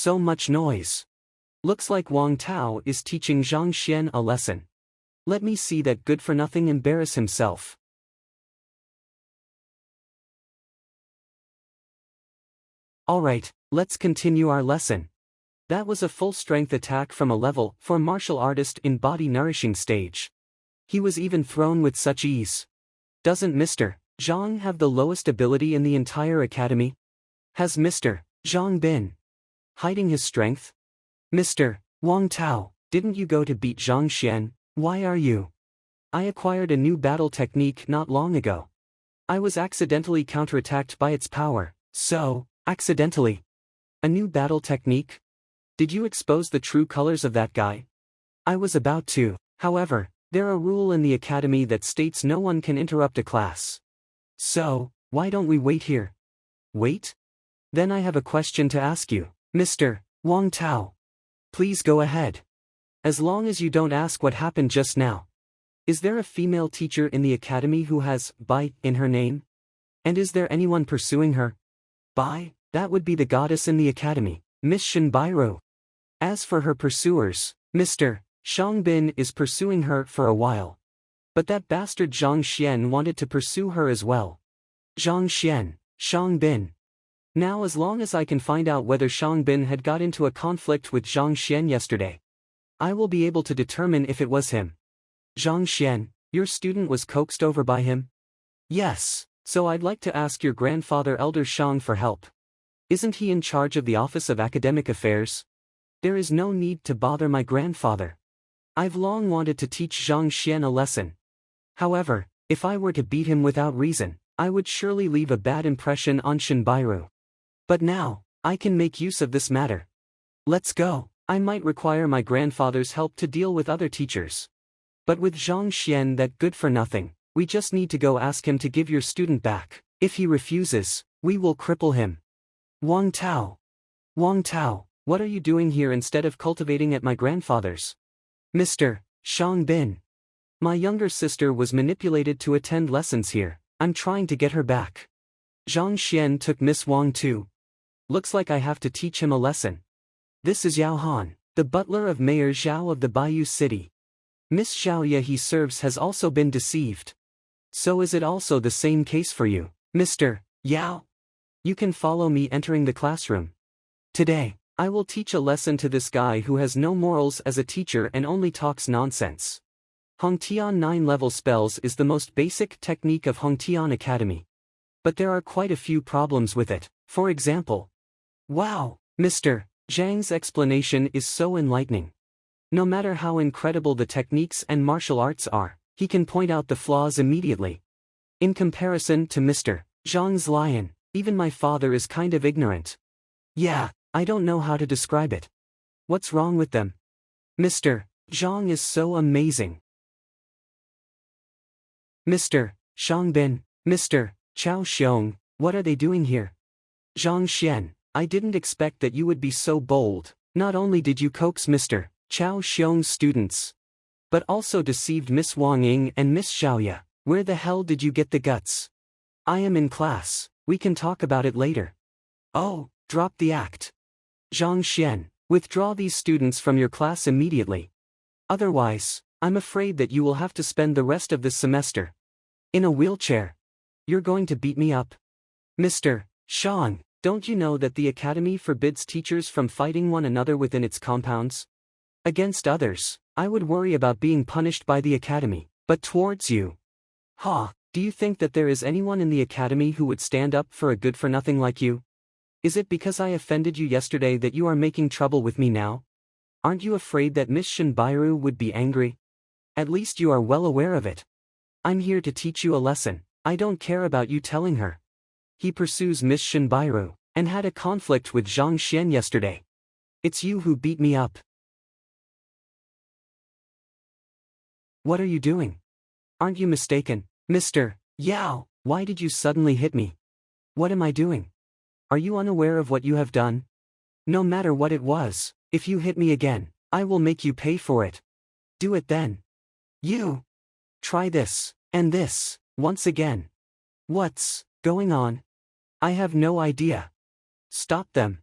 So much noise. Looks like Wang Tao is teaching Zhang Xuan a lesson. Let me see that good-for-nothing embarrass himself. Alright, let's continue our lesson. That was a full-strength attack from a level 4 martial artist in body-nourishing stage. He was even thrown with such ease. Doesn't Mr. Zhang have the lowest ability in the entire academy? Has Mr. Zhang been hiding his strength? Mr. Wang Tao, didn't you go to beat Zhang Xuan? Why are you? I acquired a new battle technique not long ago. I was accidentally counterattacked by its power, so, accidentally. A new battle technique? Did you expose the true colors of that guy? I was about to. However, there's a rule in the academy that states no one can interrupt a class. So, why don't we wait here? Wait? Then I have a question to ask you, Mr. Wang Tao. Please go ahead. As long as you don't ask what happened just now. Is there a female teacher in the academy who has Bai in her name? And is there anyone pursuing her? Bai, that would be the goddess in the academy, Miss Shinbairu. As for her pursuers, Mr. Shangbin is pursuing her for a while. But that bastard Zhang Xuan wanted to pursue her as well. Zhang Xuan, Shangbin. Now as long as I can find out whether Shangbin had got into a conflict with Zhang Xuan yesterday, I will be able to determine if it was him. Zhang Xuan, your student was coaxed over by him? Yes, so I'd like to ask your grandfather Elder Shang for help. Isn't he in charge of the Office of Academic Affairs? There is no need to bother my grandfather. I've long wanted to teach Zhang Xuan a lesson. However, if I were to beat him without reason, I would surely leave a bad impression on Shinbairu. But now, I can make use of this matter. Let's go. I might require my grandfather's help to deal with other teachers. But with Zhang Xuan that good for nothing, we just need to go ask him to give your student back. If he refuses, we will cripple him. Wang Tao. Wang Tao, what are you doing here instead of cultivating at my grandfather's? Mr. Shangbin. My younger sister was manipulated to attend lessons here. I'm trying to get her back. Zhang Xuan took Miss Wang too. Looks like I have to teach him a lesson. This is Yao Han, the butler of Mayor Zhao of the Bayou City. Miss Xiaoya he serves has also been deceived. So is it also the same case for you, Mr. Yao? You can follow me entering the classroom. Today, I will teach a lesson to this guy who has no morals as a teacher and only talks nonsense. Hongtian 9-level spells is the most basic technique of Hongtian Academy. But there are quite a few problems with it. For example, wow, Mr. Zhang's explanation is so enlightening. No matter how incredible the techniques and martial arts are, he can point out the flaws immediately. In comparison to Mr. Zhang's lion, even my father is kind of ignorant. Yeah, I don't know how to describe it. What's wrong with them? Mr. Zhang is so amazing. Mr. Shangbin, Mr. Chao Xiong, what are they doing here? Zhang Xuan, I didn't expect that you would be so bold. Not only did you coax Mr. Chao Xiong's students, but also deceived Miss Wang Ying and Miss Xiaoya. Where the hell did you get the guts? I am in class, we can talk about it later. Oh, drop the act. Zhang Xuan, withdraw these students from your class immediately. Otherwise, I'm afraid that you will have to spend the rest of this semester in a wheelchair. You're going to beat me up. Mr. Shang, don't you know that the academy forbids teachers from fighting one another within its compounds? Against others, I would worry about being punished by the academy, but towards you. Do you think that there is anyone in the academy who would stand up for a good-for-nothing like you? Is it because I offended you yesterday that you are making trouble with me now? Aren't you afraid that Miss Shinbairu would be angry? At least you are well aware of it. I'm here to teach you a lesson. I don't care about you telling her. He pursues Miss Shinbairu, and had a conflict with Zhang Xuan yesterday. It's you who beat me up. What are you doing? Aren't you mistaken, Mr. Yao? Why did you suddenly hit me? What am I doing? Are you unaware of what you have done? No matter what it was, if you hit me again, I will make you pay for it. Do it then. You. Try this, and this, once again. What's going on? I have no idea. Stop them.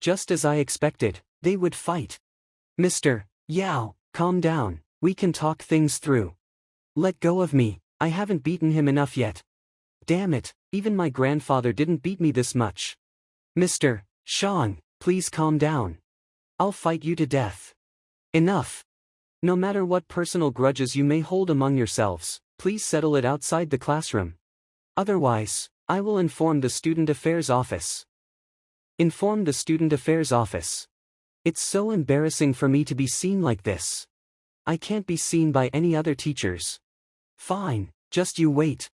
Just as I expected, they would fight. Mr. Yao, calm down, we can talk things through. Let go of me, I haven't beaten him enough yet. Damn it, even my grandfather didn't beat me this much. Mr. Xuan, please calm down. I'll fight you to death. Enough. No matter what personal grudges you may hold among yourselves, please settle it outside the classroom. Otherwise, I will inform the Student Affairs Office. Inform the Student Affairs Office. It's so embarrassing for me to be seen like this. I can't be seen by any other teachers. Fine, just you wait.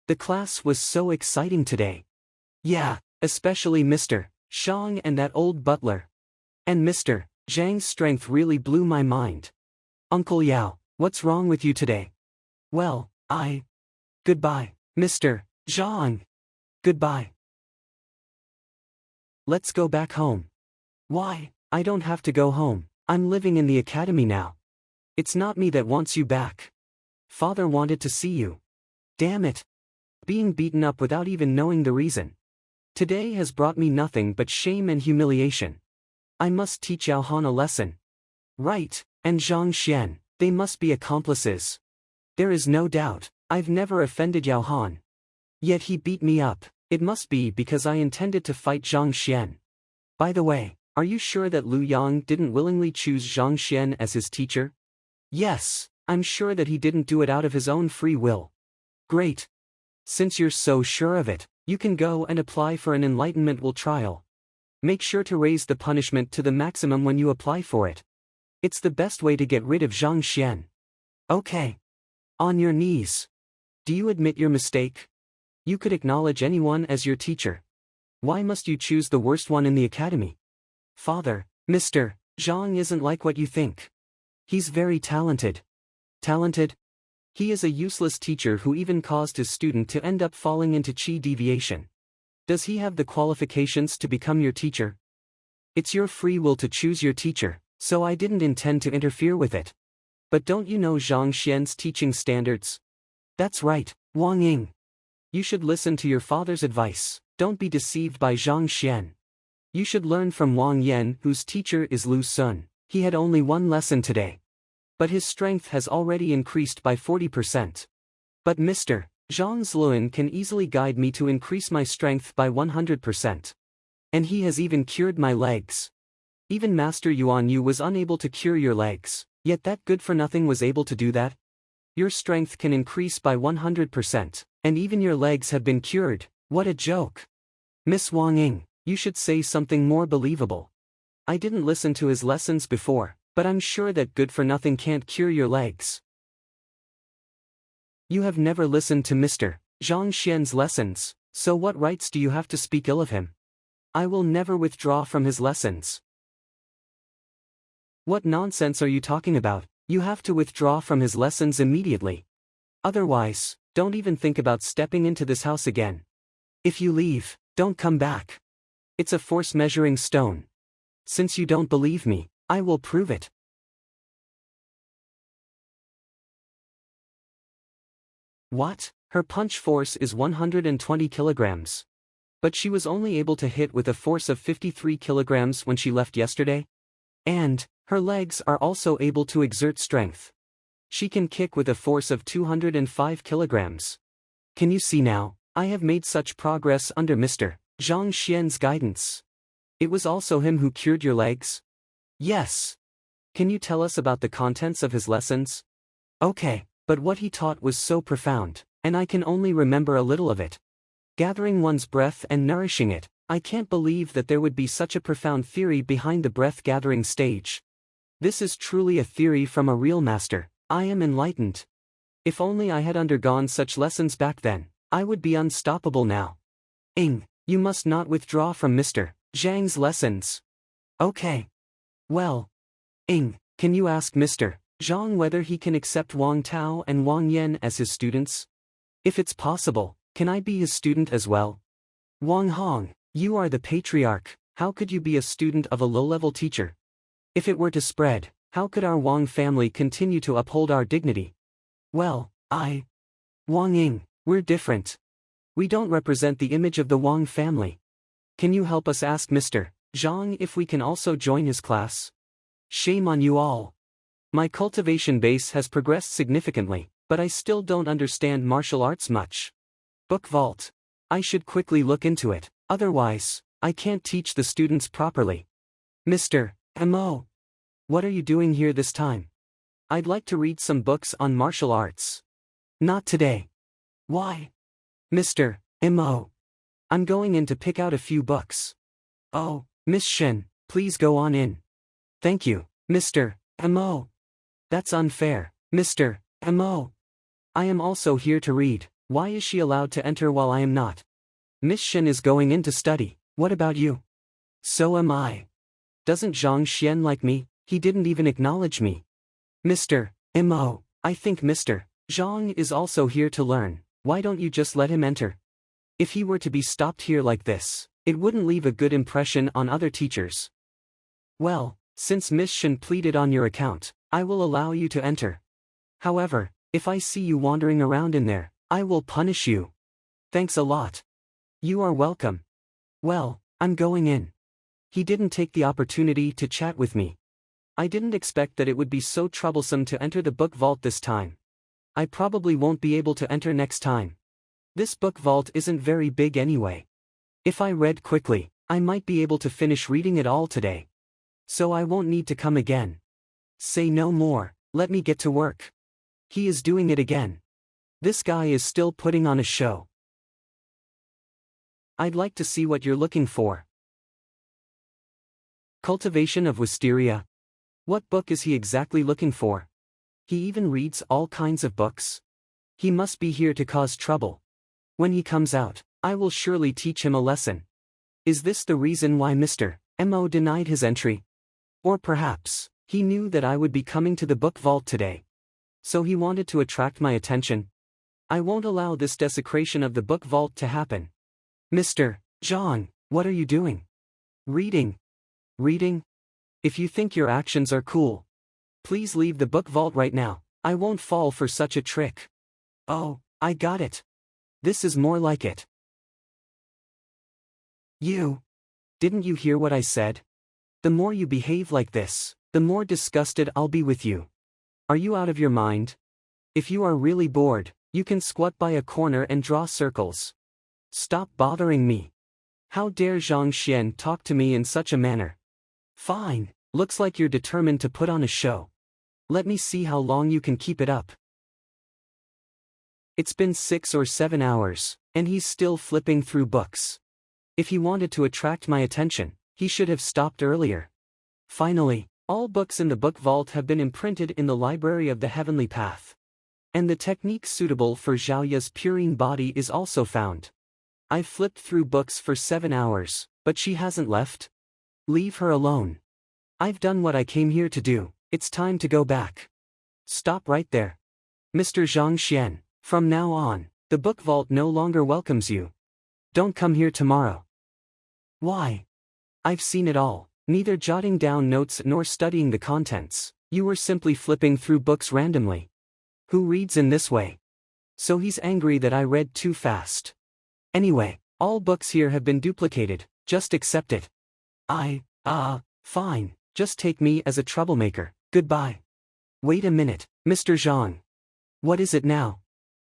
The class was so exciting today. Yeah, especially Mr. Shang and that old butler. And Mr. Zhang's strength really blew my mind. Uncle Yao, what's wrong with you today? Well, Goodbye, Mr. Zhang. Goodbye. Let's go back home. Why? I don't have to go home, I'm living in the academy now. It's not me that wants you back. Father wanted to see you. Damn it. Being beaten up without even knowing the reason. Today has brought me nothing but shame and humiliation. I must teach Yao Han a lesson. Right, and Zhang Xuan, they must be accomplices. There is no doubt, I've never offended Yao Han. Yet he beat me up, it must be because I intended to fight Zhang Xuan. By the way, are you sure that Lu Yang didn't willingly choose Zhang Xuan as his teacher? Yes, I'm sure that he didn't do it out of his own free will. Great. Since you're so sure of it, you can go and apply for an enlightenment will trial. Make sure to raise the punishment to the maximum when you apply for it. It's the best way to get rid of Zhang Xuan. Okay. On your knees. Do you admit your mistake? You could acknowledge anyone as your teacher. Why must you choose the worst one in the academy? Father, Mr. Zhang isn't like what you think. He's very talented. Talented? He is a useless teacher who even caused his student to end up falling into chi deviation. Does he have the qualifications to become your teacher? It's your free will to choose your teacher, so I didn't intend to interfere with it. But don't you know Zhang Xian's teaching standards? That's right, Wang Ying. You should listen to your father's advice, don't be deceived by Zhang Xian. You should learn from Wang Yan, whose teacher is Lu Sun. He had only one lesson today. But his strength has already increased by 40%. But Mr. Zhang Zluan can easily guide me to increase my strength by 100%. And he has even cured my legs. Even Master Yuan Yu was unable to cure your legs, yet that good-for-nothing was able to do that? Your strength can increase by 100%, and even your legs have been cured, what a joke. Miss Wang Ying, you should say something more believable. I didn't listen to his lessons before, but I'm sure that good-for-nothing can't cure your legs. You have never listened to Mr. Zhang Xian's lessons, so what rights do you have to speak ill of him? I will never withdraw from his lessons. What nonsense are you talking about? You have to withdraw from his lessons immediately. Otherwise, don't even think about stepping into this house again. If you leave, don't come back. It's a force measuring stone. Since you don't believe me, I will prove it. What? Her punch force is 120 kilograms. But she was only able to hit with a force of 53 kilograms when she left yesterday? And her legs are also able to exert strength. She can kick with a force of 205 kilograms. Can you see now? I have made such progress under Mr. Zhang Xian's guidance. It was also him who cured your legs? Yes. Can you tell us about the contents of his lessons? Okay, but what he taught was so profound, and I can only remember a little of it. Gathering one's breath and nourishing it, I can't believe that there would be such a profound theory behind the breath-gathering stage. This is truly a theory from a real master. I am enlightened. If only I had undergone such lessons back then, I would be unstoppable now. You must not withdraw from Mr. Zhang's lessons. Okay. Well. Can you ask Mr. Zhang whether he can accept Wang Tao and Wang Yan as his students? If it's possible, can I be his student as well? Wang Hong, you are the patriarch, how could you be a student of a low-level teacher? If it were to spread, how could our Wang family continue to uphold our dignity? Well, Wang Ying, we're different. We don't represent the image of the Wang family. Can you help us ask Mr. Zhang, if we can also join his class. Shame on you all. My cultivation base has progressed significantly, but I still don't understand martial arts much. Book vault. I should quickly look into it, otherwise, I can't teach the students properly. Mr. M.O. What are you doing here this time? I'd like to read some books on martial arts. Not today. Why? Mr. M.O. I'm going in to pick out a few books. Oh, Miss Shen, please go on in. Thank you, Mr. M.O. That's unfair, Mr. M.O. I am also here to read. Why is she allowed to enter while I am not? Miss Shen is going in to study. What about you? So am I. Doesn't Zhang Xuan like me? He didn't even acknowledge me. Mr. M.O. I think Mr. Zhang is also here to learn. Why don't you just let him enter? If he were to be stopped here like this, it wouldn't leave a good impression on other teachers. Well, since Miss Shen pleaded on your account, I will allow you to enter. However, if I see you wandering around in there, I will punish you. Thanks a lot. You are welcome. Well, I'm going in. He didn't take the opportunity to chat with me. I didn't expect that it would be so troublesome to enter the book vault this time. I probably won't be able to enter next time. This book vault isn't very big anyway. If I read quickly, I might be able to finish reading it all today. So I won't need to come again. Say no more, let me get to work. He is doing it again. This guy is still putting on a show. I'd like to see what you're looking for. Cultivation of Wisteria. What book is he exactly looking for? He even reads all kinds of books. He must be here to cause trouble. When he comes out, I will surely teach him a lesson. Is this the reason why Mr. M.O. denied his entry? Or perhaps, he knew that I would be coming to the book vault today. So he wanted to attract my attention. I won't allow this desecration of the book vault to happen. Mr. Zhang, what are you doing? Reading. Reading? If you think your actions are cool, please leave the book vault right now. I won't fall for such a trick. Oh, I got it. This is more like it. You. Didn't you hear what I said? The more you behave like this, the more disgusted I'll be with you. Are you out of your mind? If you are really bored, you can squat by a corner and draw circles. Stop bothering me. How dare Zhang Xuan talk to me in such a manner? Fine, looks like you're determined to put on a show. Let me see how long you can keep it up. It's been 6 or 7 hours, and he's still flipping through books. If he wanted to attract my attention, he should have stopped earlier. Finally, all books in the book vault have been imprinted in the Library of the Heavenly Path. And the technique suitable for Zhaoya's purine body is also found. I've flipped through books for 7 hours, but she hasn't left. Leave her alone. I've done what I came here to do, it's time to go back. Stop right there. Mr. Zhang Xuan, from now on, the book vault no longer welcomes you. Don't come here tomorrow. Why? I've seen it all, neither jotting down notes nor studying the contents. You were simply flipping through books randomly. Who reads in this way? So he's angry that I read too fast. Anyway, all books here have been duplicated, just accept it. Fine, just take me as a troublemaker, goodbye. Wait a minute, Mr. Zhang. What is it now?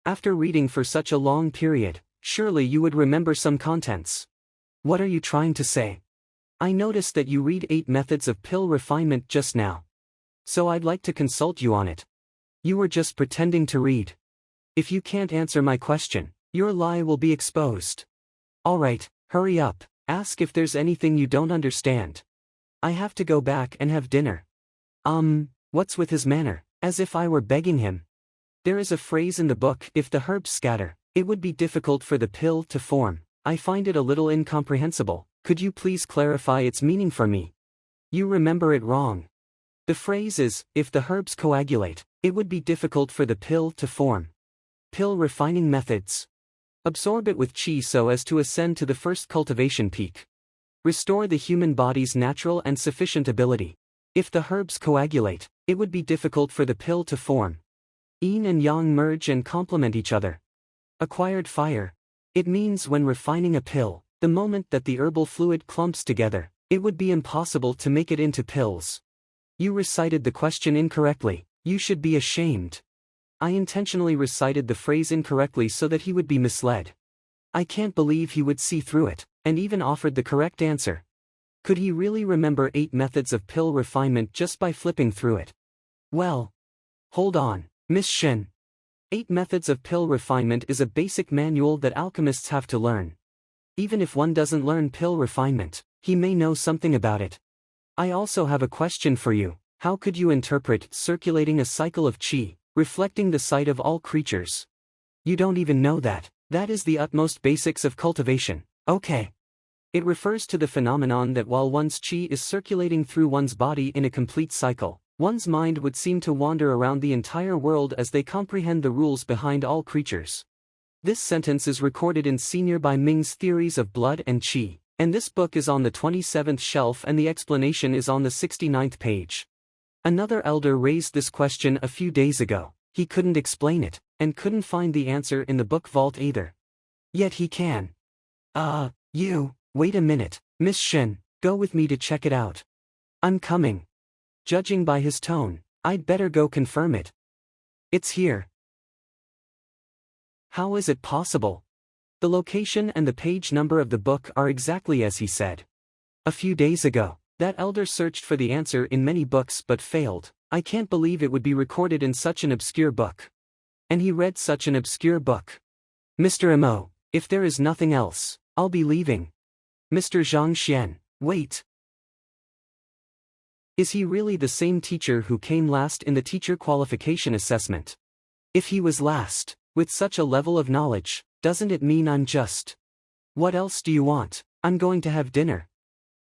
After reading for such a long period, surely you would remember some contents. What are you trying to say? I noticed that you read 8 methods of pill refinement just now. So I'd like to consult you on it. You were just pretending to read. If you can't answer my question, your lie will be exposed. Alright, hurry up, ask if there's anything you don't understand. I have to go back and have dinner. What's with his manner, as if I were begging him? There is a phrase in the book, if the herbs scatter, it would be difficult for the pill to form. I find it a little incomprehensible, could you please clarify its meaning for me? You remember it wrong. The phrase is, if the herbs coagulate, it would be difficult for the pill to form. Pill refining methods. Absorb it with qi so as to ascend to the first cultivation peak. Restore the human body's natural and sufficient ability. If the herbs coagulate, it would be difficult for the pill to form. Yin and yang merge and complement each other. Acquired fire. It means when refining a pill, the moment that the herbal fluid clumps together, It would be impossible to make it into pills. You recited the question incorrectly. You should be ashamed. I intentionally recited the phrase incorrectly so that he would be misled. I can't believe he would see through it, and even offered the correct answer. Could he really remember 8 methods of pill refinement just by flipping through it? Well. Hold on, Miss Shen. 8 methods of pill refinement is a basic manual that alchemists have to learn. Even if one doesn't learn pill refinement, he may know something about it. I also have a question for you. How could you interpret circulating a cycle of qi, reflecting the sight of all creatures? You don't even know that. That is the utmost basics of cultivation. Okay. It refers to the phenomenon that while one's qi is circulating through one's body in a complete cycle, one's mind would seem to wander around the entire world as they comprehend the rules behind all creatures. This sentence is recorded in Senior by Ming's Theories of Blood and Qi, and this book is on the 27th shelf and the explanation is on the 69th page. Another elder raised this question a few days ago. He couldn't explain it, and couldn't find the answer in the book vault either. Yet he can. Wait a minute, Miss Shen, go with me to check it out. I'm coming. Judging by his tone, I'd better go confirm it. It's here. How is it possible? The location and the page number of the book are exactly as he said. A few days ago, that elder searched for the answer in many books but failed. I can't believe it would be recorded in such an obscure book. And he read such an obscure book. Mr. Mo, if there is nothing else, I'll be leaving. Mr. Zhang Xuan, wait. Is he really the same teacher who came last in the teacher qualification assessment? If he was last, with such a level of knowledge, doesn't it mean I'm just? What else do you want? I'm going to have dinner.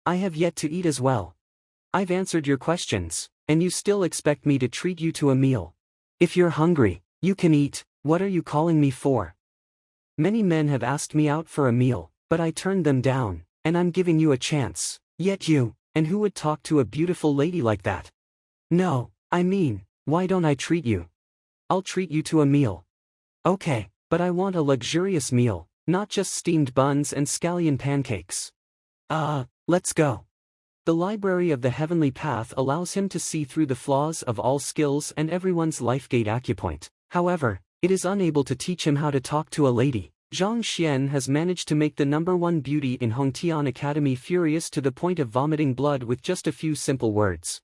I have yet to eat as well. I've answered your questions, and you still expect me to treat you to a meal. If you're hungry, you can eat. What are you calling me for? Many men have asked me out for a meal, but I turned them down, and I'm giving you a chance. Yet you, and who would talk to a beautiful lady like that? No, I mean, why don't I treat you? I'll treat you to a meal. Okay, but I want a luxurious meal, not just steamed buns and scallion pancakes. Let's go. The Library of the Heavenly Path allows him to see through the flaws of all skills and everyone's life-gate acupoint. However, it is unable to teach him how to talk to a lady. Zhang Xuan has managed to make the #1 beauty in Hongtian Academy furious to the point of vomiting blood with just a few simple words.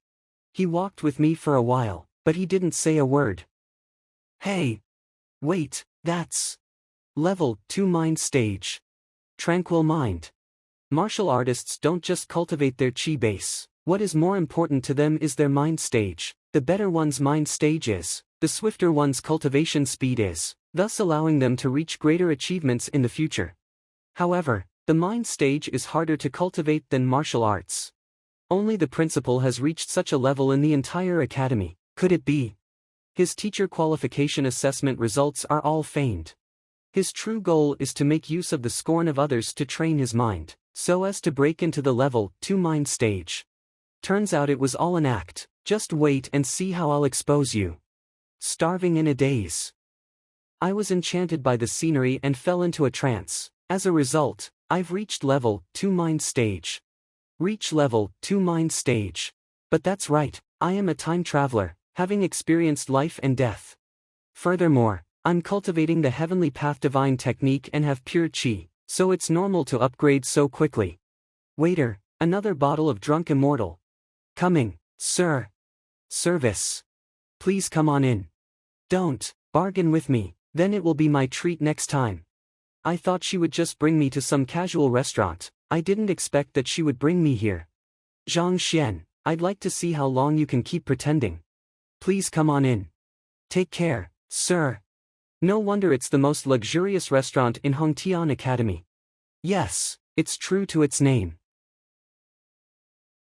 He walked with me for a while, but he didn't say a word. Hey! Wait, that's Level 2 Mind Stage. Tranquil Mind. Martial artists don't just cultivate their chi base. What is more important to them is their mind stage. The better one's mind stage is, the swifter one's cultivation speed is, thus allowing them to reach greater achievements in the future. However, the mind stage is harder to cultivate than martial arts. Only the principal has reached such a level in the entire academy. Could it be? His teacher qualification assessment results are all feigned. His true goal is to make use of the scorn of others to train his mind, so as to break into the level 2 mind stage. Turns out it was all an act. Just wait and see how I'll expose you. Starving in a daze. I was enchanted by the scenery and fell into a trance. As a result, I've reached level 2 mind stage. Reach level 2 mind stage. But that's right, I am a time traveler, having experienced life and death. Furthermore, I'm cultivating the heavenly path divine technique and have pure chi, so it's normal to upgrade so quickly. Waiter, another bottle of drunk immortal. Coming, sir. Service. Please come on in. Don't bargain with me, then it will be my treat next time. I thought she would just bring me to some casual restaurant. I didn't expect that she would bring me here. Zhang Xuan, I'd like to see how long you can keep pretending. Please come on in. Take care, sir. No wonder it's the most luxurious restaurant in Hongtian Academy. Yes, it's true to its name.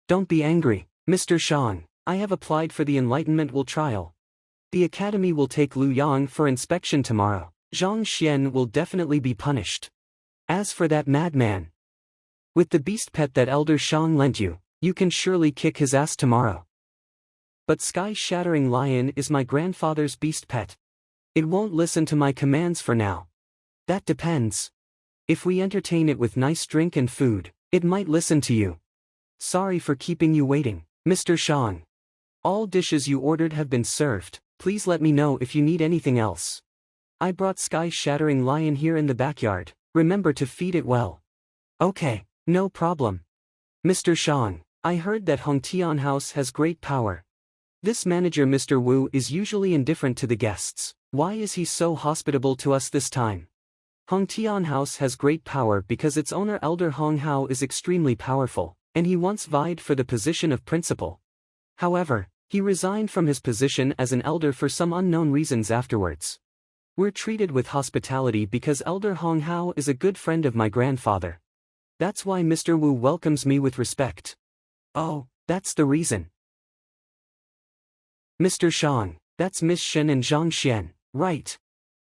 Don't be angry, Mr. Shang. I have applied for the Enlightenment Will trial. The Academy will take Lu Yang for inspection tomorrow. Zhang Xuan will definitely be punished. As for that madman, with the beast pet that Elder Shang lent you, you can surely kick his ass tomorrow. But Sky-Shattering Lion is my grandfather's beast pet. It won't listen to my commands for now. That depends. If we entertain it with nice drink and food, it might listen to you. Sorry for keeping you waiting, Mr. Zhang. All dishes you ordered have been served, please let me know if you need anything else. I brought sky-shattering lion here in the backyard, remember to feed it well. Okay, no problem. Mr. Zhang, I heard that Hongtian House has great power. This manager Mr. Wu is usually indifferent to the guests, why is he so hospitable to us this time? Hongtian House has great power because its owner Elder Hong Hao is extremely powerful, and he once vied for the position of principal. However, he resigned from his position as an elder for some unknown reasons afterwards. We're treated with hospitality because Elder Hong Hao is a good friend of my grandfather. That's why Mr. Wu welcomes me with respect. Oh, that's the reason. Mr. Zhang, that's Miss Shen and Zhang Xuan, right?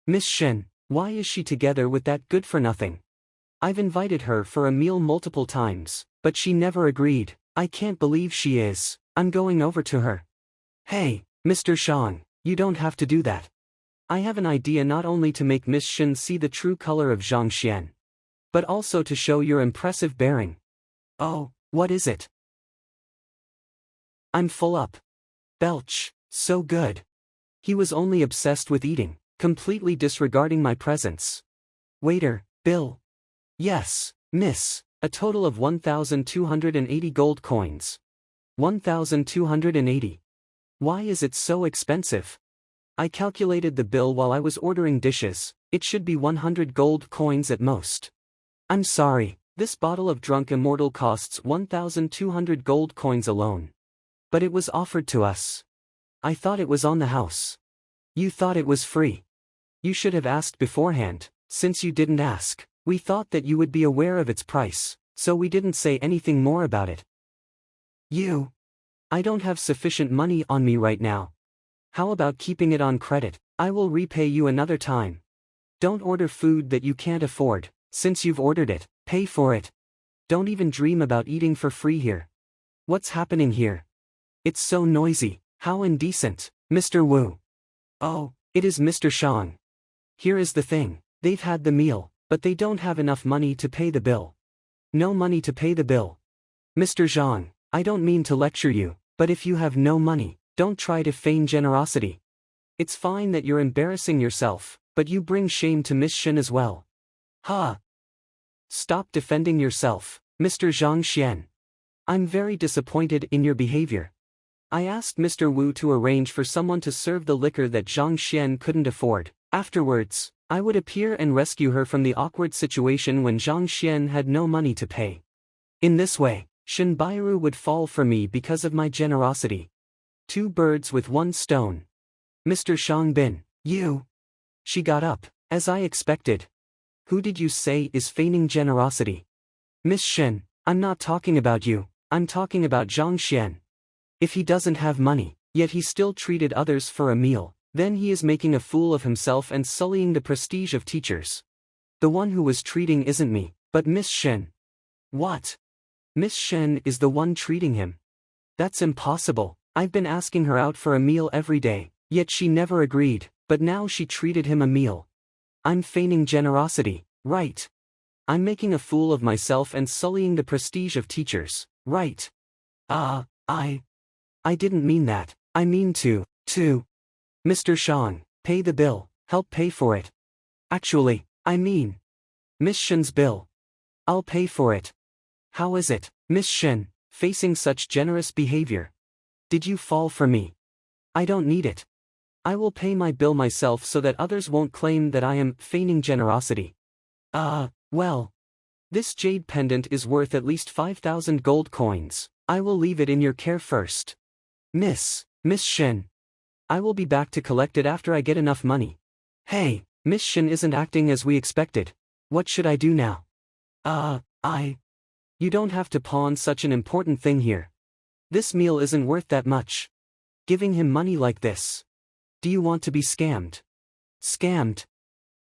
Miss Shen, why is she together with that good-for-nothing? I've invited her for a meal multiple times, but she never agreed. I can't believe she is. I'm going over to her. Hey, Mr. Zhang, you don't have to do that. I have an idea not only to make Miss Shen see the true color of Zhang Xuan, but also to show your impressive bearing. Oh, what is it? I'm full up. Belch, so good. He was only obsessed with eating, completely disregarding my presence. Waiter, bill. Yes, miss, a total of 1,280 gold coins. 1,280. Why is it so expensive? I calculated the bill while I was ordering dishes, it should be 100 gold coins at most. I'm sorry, this bottle of Drunk Immortal costs 1,200 gold coins alone. But it was offered to us. I thought it was on the house. You thought it was free. You should have asked beforehand, since you didn't ask, we thought that you would be aware of its price, so we didn't say anything more about it. I don't have sufficient money on me right now. How about keeping it on credit? I will repay you another time. Don't order food that you can't afford, since you've ordered it, pay for it. Don't even dream about eating for free here. What's happening here? It's so noisy, how indecent, Mr. Wu. Oh, it is Mr. Zhang. Here is the thing, they've had the meal, but they don't have enough money to pay the bill. No money to pay the bill. Mr. Zhang, I don't mean to lecture you, but if you have no money, don't try to feign generosity. It's fine that you're embarrassing yourself, but you bring shame to Miss Shen as well. Ha! Stop defending yourself, Mr. Zhang Xuan. I'm very disappointed in your behavior. I asked Mr. Wu to arrange for someone to serve the liquor that Zhang Xuan couldn't afford. Afterwards, I would appear and rescue her from the awkward situation when Zhang Xuan had no money to pay. In this way, Shen Bairu would fall for me because of my generosity. Two birds with one stone. Mr. Shang Bin, you. She got up, as I expected. Who did you say is feigning generosity? Miss Shen, I'm not talking about you, I'm talking about Zhang Xuan. If he doesn't have money, yet he still treated others for a meal, then he is making a fool of himself and sullying the prestige of teachers. The one who was treating isn't me, but Miss Shen. What? Miss Shen is the one treating him. That's impossible, I've been asking her out for a meal every day, yet she never agreed, but now she treated him a meal. I'm feigning generosity, right? I'm making a fool of myself and sullying the prestige of teachers, right? I didn't mean that, I mean to. Mr. Shang, pay the bill, help pay for it. Actually, I mean, Miss Shen's bill. I'll pay for it. How is it, Miss Shen, facing such generous behavior? Did you fall for me? I don't need it. I will pay my bill myself so that others won't claim that I am feigning generosity. Well. This jade pendant is worth at least 5,000 gold coins, I will leave it in your care first. Miss Shen. I will be back to collect it after I get enough money. Hey, Miss Shen isn't acting as we expected. What should I do now? You don't have to pawn such an important thing here. This meal isn't worth that much. Giving him money like this. Do you want to be scammed? Scammed?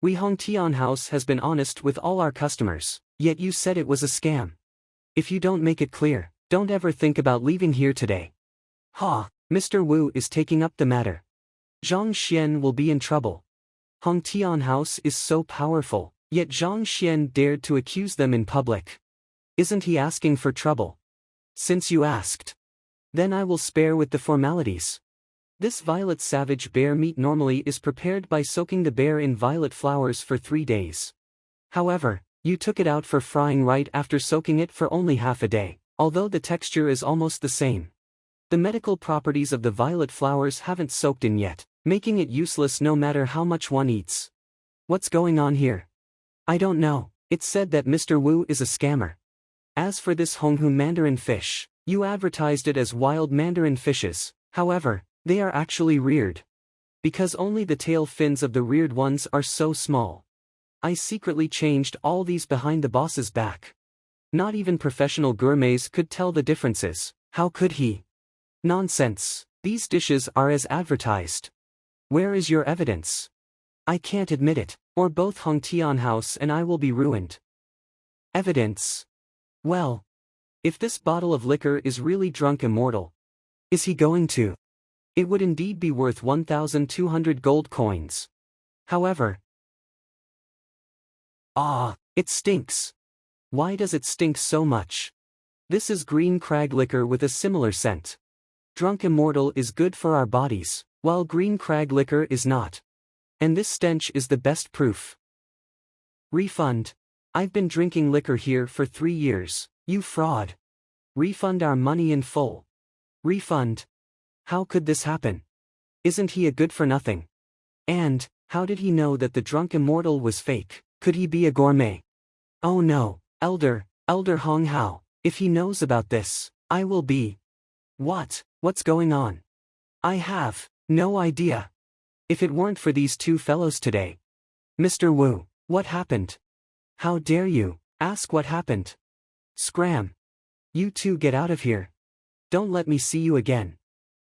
We Hongtian House has been honest with all our customers, yet you said it was a scam. If you don't make it clear, don't ever think about leaving here today. Mr. Wu is taking up the matter. Zhang Xuan will be in trouble. Hongtian House is so powerful, yet Zhang Xuan dared to accuse them in public. Isn't he asking for trouble? Since you asked. Then I will spare with the formalities. This violet savage bear meat normally is prepared by soaking the bear in violet flowers for 3 days. However, you took it out for frying right after soaking it for only half a day, although the texture is almost the same. The medical properties of the violet flowers haven't soaked in yet, making it useless no matter how much one eats. What's going on here? I don't know. It's said that Mr. Wu is a scammer. As for this Honghu mandarin fish, you advertised it as wild mandarin fishes, however, they are actually reared. Because only the tail fins of the reared ones are so small. I secretly changed all these behind the boss's back. Not even professional gourmets could tell the differences. How could he? Nonsense. These dishes are as advertised. Where is your evidence? I can't admit it, or both Hong Tian House and I will be ruined. Evidence? Well, if this bottle of liquor is really drunk immortal, is he going to? It would indeed be worth 1,200 gold coins. However, it stinks. Why does it stink so much? This is green crag liquor with a similar scent. Drunk immortal is good for our bodies, while green crag liquor is not. And this stench is the best proof. Refund. I've been drinking liquor here for 3 years, you fraud. Refund our money in full. Refund. How could this happen? Isn't he a good-for-nothing? And, how did he know that the drunk immortal was fake? Could he be a gourmet? Oh no, Elder Hong Hao, if he knows about this, I will be. What's going on? I have no idea. If it weren't for these two fellows today. Mr. Wu, what happened? How dare you ask what happened? Scram. You two get out of here. Don't let me see you again.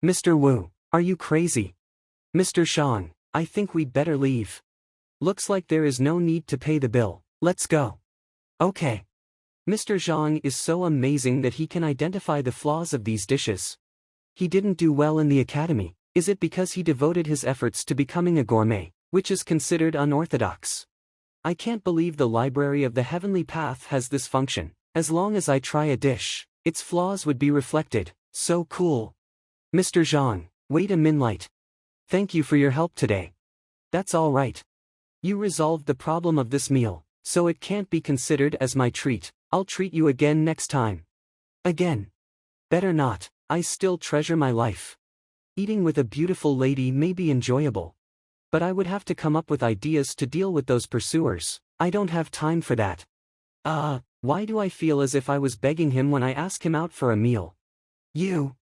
Mr. Wu, are you crazy? Mr. Shang, I think we'd better leave. Looks like there is no need to pay the bill, let's go. Okay. Mr. Zhang is so amazing that he can identify the flaws of these dishes. He didn't do well in the academy, is it because he devoted his efforts to becoming a gourmet, which is considered unorthodox? I can't believe the Library of the Heavenly Path has this function. As long as I try a dish, its flaws would be reflected. So cool. Mr. Zhang, wait a minute. Thank you for your help today. That's all right. You resolved the problem of this meal, so it can't be considered as my treat. I'll treat you again next time. Again. Better not, I still treasure my life. Eating with a beautiful lady may be enjoyable. But I would have to come up with ideas to deal with those pursuers. I don't have time for that. Why do I feel as if I was begging him when I ask him out for a meal? You.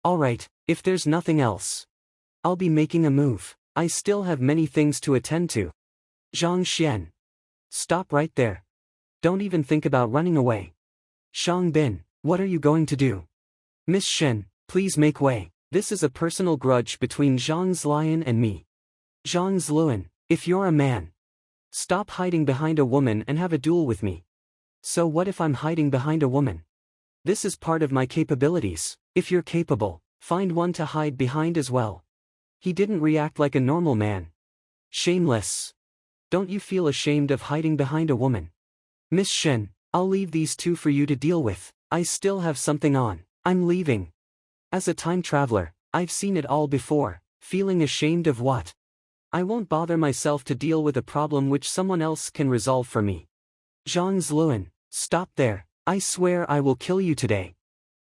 Alright, if there's nothing else. I'll be making a move. I still have many things to attend to. Zhang Xuan. Stop right there. Don't even think about running away. Shang Bin, what are you going to do? Miss Shen, please make way. This is a personal grudge between Zhang Zlian and me. Zhang Zluan, if you're a man, stop hiding behind a woman and have a duel with me. So what if I'm hiding behind a woman? This is part of my capabilities. If you're capable, find one to hide behind as well. He didn't react like a normal man. Shameless. Don't you feel ashamed of hiding behind a woman? Miss Shen, I'll leave these two for you to deal with. I still have something on. I'm leaving. As a time traveler, I've seen it all before. Feeling ashamed of what? I won't bother myself to deal with a problem which someone else can resolve for me. Zhang Zluan, stop there. I swear I will kill you today.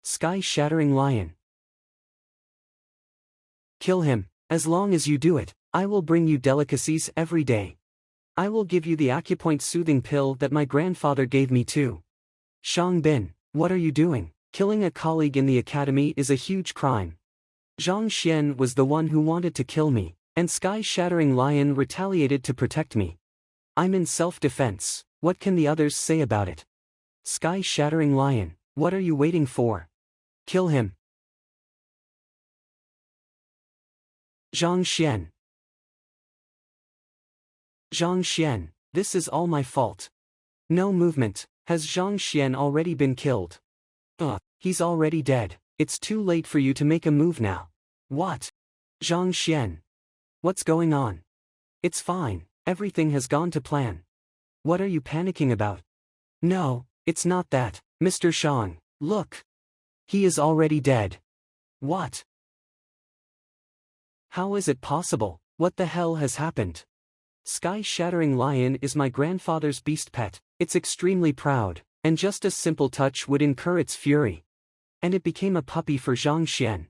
Sky-shattering lion. Kill him. As long as you do it, I will bring you delicacies every day. I will give you the acupoint soothing pill that my grandfather gave me too. Shang Bin, what are you doing? Killing a colleague in the academy is a huge crime. Zhang Xian was the one who wanted to kill me, and Sky-shattering lion retaliated to protect me. I'm in self-defense. What can the others say about it? Sky-shattering lion, what are you waiting for? Kill him. Zhang Xian. Zhang Xian, this is all my fault. No movement. Has Zhang Xian already been killed? He's already dead. It's too late for you to make a move now. What? Zhang Xian. What's going on? It's fine. Everything has gone to plan. What are you panicking about? No, it's not that, Mr. Shang. Look. He is already dead. What? How is it possible? What the hell has happened? Sky-shattering lion is my grandfather's beast pet. It's extremely proud, and just a simple touch would incur its fury. And it became a puppy for Zhang Xuan.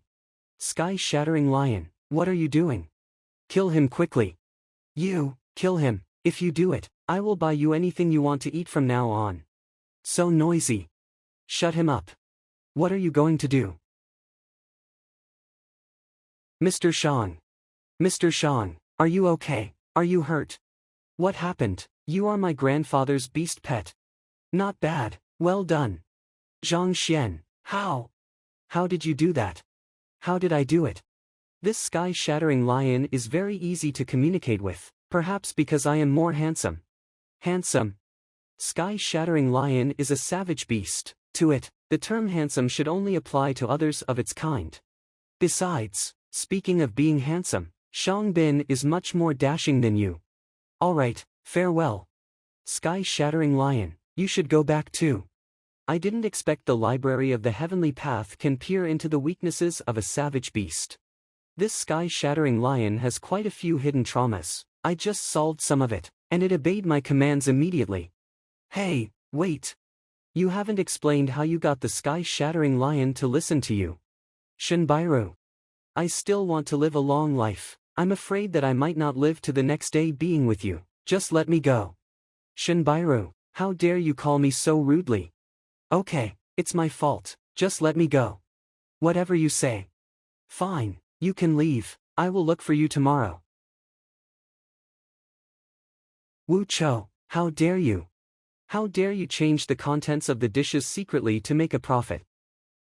Sky-shattering lion, what are you doing? Kill him quickly. You, kill him. If you do it, I will buy you anything you want to eat from now on. So noisy. Shut him up. What are you going to do? Mr. Shang. Mr. Shang, are you okay? Are you hurt? What happened? You are my grandfather's beast pet. Not bad, well done. Zhang Xuan, how? How did you do that? How did I do it? This sky-shattering lion is very easy to communicate with, perhaps because I am more handsome. Handsome? Sky-shattering lion is a savage beast. To it, the term handsome should only apply to others of its kind. Besides, speaking of being handsome, Shang Bin is much more dashing than you. Alright, farewell. Sky-shattering lion, you should go back too. I didn't expect the library of the heavenly path can peer into the weaknesses of a savage beast. This sky-shattering lion has quite a few hidden traumas. I just solved some of it, and it obeyed my commands immediately. Hey, wait. You haven't explained how you got the sky-shattering lion to listen to you. Shinbairu. I still want to live a long life. I'm afraid that I might not live to the next day being with you. Just let me go. Shinbairu, how dare you call me so rudely? Okay, it's my fault. Just let me go. Whatever you say. Fine, you can leave. I will look for you tomorrow. Wu Chou, how dare you? How dare you change the contents of the dishes secretly to make a profit?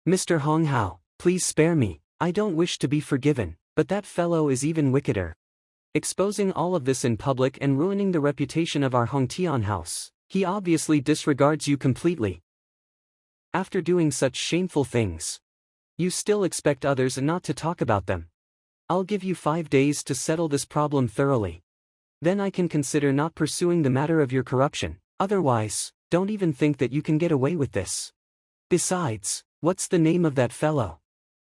Mr. Hong Hao, please spare me. I don't wish to be forgiven, but that fellow is even wickeder. Exposing all of this in public and ruining the reputation of our Hongtian house, he obviously disregards you completely. After doing such shameful things, you still expect others not to talk about them. I'll give you 5 days to settle this problem thoroughly. Then I can consider not pursuing the matter of your corruption. Otherwise, don't even think that you can get away with this. Besides, what's the name of that fellow?